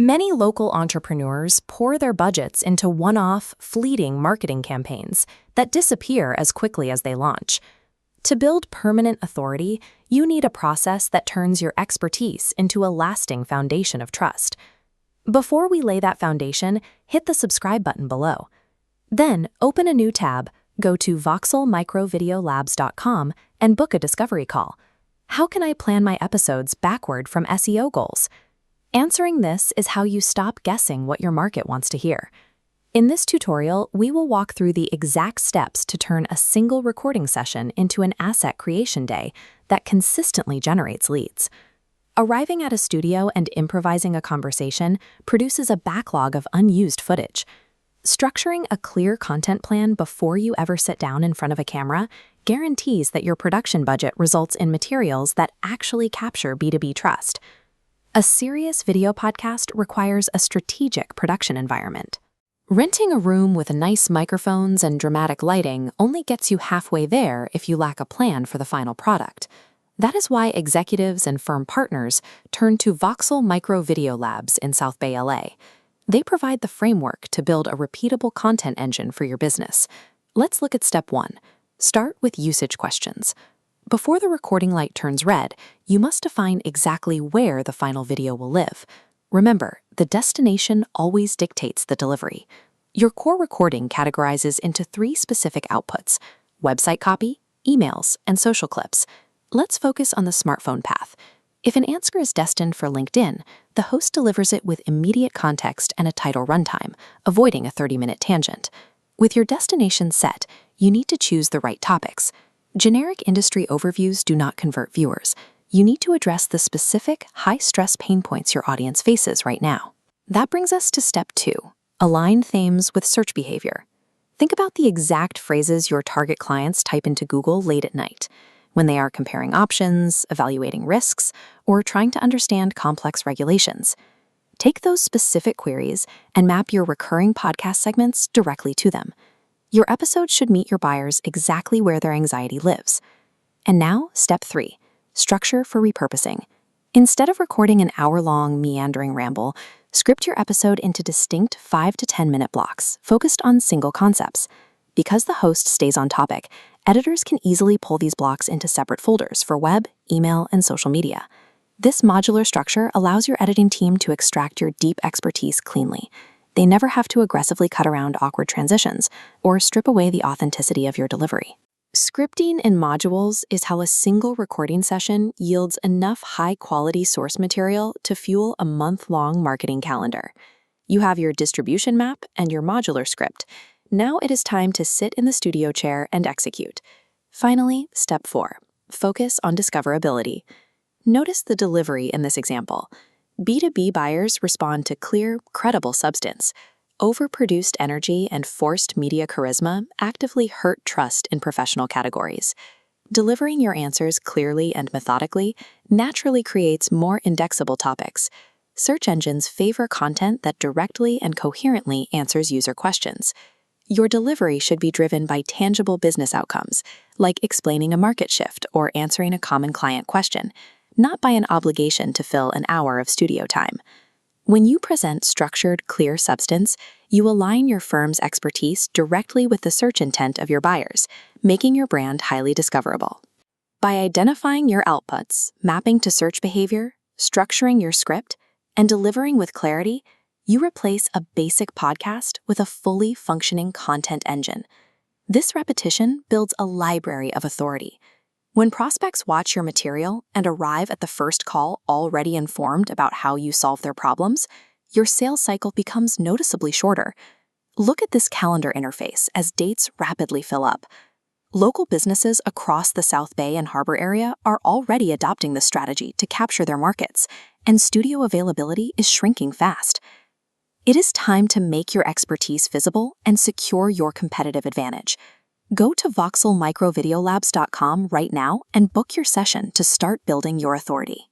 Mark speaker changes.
Speaker 1: Many local entrepreneurs pour their budgets into one-off, fleeting marketing campaigns that disappear as quickly as they launch. To build permanent authority, you need a process that turns your expertise into a lasting foundation of trust. Before we lay that foundation, hit the subscribe button below. Then, open a new tab, go to voxelmicrovideolabs.com and book a discovery call. How can I plan my episodes backward from SEO goals? Answering this is how you stop guessing what your market wants to hear. In this tutorial, we will walk through the exact steps to turn a single recording session into an asset creation day that consistently generates leads. Arriving at a studio and improvising a conversation produces a backlog of unused footage. Structuring a clear content plan before you ever sit down in front of a camera guarantees that your production budget results in materials that actually capture B2B trust. A serious video podcast requires a strategic production environment. Renting a room with nice microphones and dramatic lighting only gets you halfway there if you lack a plan for the final product. That is why executives and firm partners turn to Voxel Micro Video Labs in South Bay, LA. They provide the framework to build a repeatable content engine for your business. Let's look at step 1. Start with usage questions. Before the recording light turns red, you must define exactly where the final video will live. Remember, the destination always dictates the delivery. Your core recording categorizes into 3 specific outputs: website copy, emails, and social clips. Let's focus on the smartphone path. If an answer is destined for LinkedIn, the host delivers it with immediate context and a title runtime, avoiding a 30-minute tangent. With your destination set, you need to choose the right topics. Generic industry overviews do not convert viewers. You need to address the specific, high-stress pain points your audience faces right now. That brings us to step 2, align themes with search behavior. Think about the exact phrases your target clients type into Google late at night, when they are comparing options, evaluating risks, or trying to understand complex regulations. Take those specific queries and map your recurring podcast segments directly to them. Your episodes should meet your buyers exactly where their anxiety lives. And now, step 3, structure for repurposing. Instead of recording an hour-long meandering ramble, script your episode into distinct 5 to 10-minute blocks focused on single concepts. Because the host stays on topic, editors can easily pull these blocks into separate folders for web, email, and social media. This modular structure allows your editing team to extract your deep expertise cleanly. They never have to aggressively cut around awkward transitions or strip away the authenticity of your delivery. Scripting in modules is how a single recording session yields enough high-quality source material to fuel a month-long marketing calendar. You have your distribution map and your modular script. Now it is time to sit in the studio chair and execute. Finally, step 4, focus on discoverability. Notice the delivery in this example. B2B buyers respond to clear, credible substance. Overproduced energy and forced media charisma actively hurt trust in professional categories. Delivering your answers clearly and methodically naturally creates more indexable topics. Search engines favor content that directly and coherently answers user questions. Your delivery should be driven by tangible business outcomes, like explaining a market shift or answering a common client question, not by an obligation to fill an hour of studio time. When you present structured, clear substance, you align your firm's expertise directly with the search intent of your buyers, making your brand highly discoverable. By identifying your outputs, mapping to search behavior, structuring your script, and delivering with clarity, you replace a basic podcast with a fully functioning content engine. This repetition builds a library of authority. When prospects watch your material and arrive at the first call already informed about how you solve their problems, your sales cycle becomes noticeably shorter. Look at this calendar interface as dates rapidly fill up. Local businesses across the South Bay and Harbor area are already adopting this strategy to capture their markets, and studio availability is shrinking fast. It is time to make your expertise visible and secure your competitive advantage. Go to voxelmicrovideolabs.com right now and book your session to start building your authority.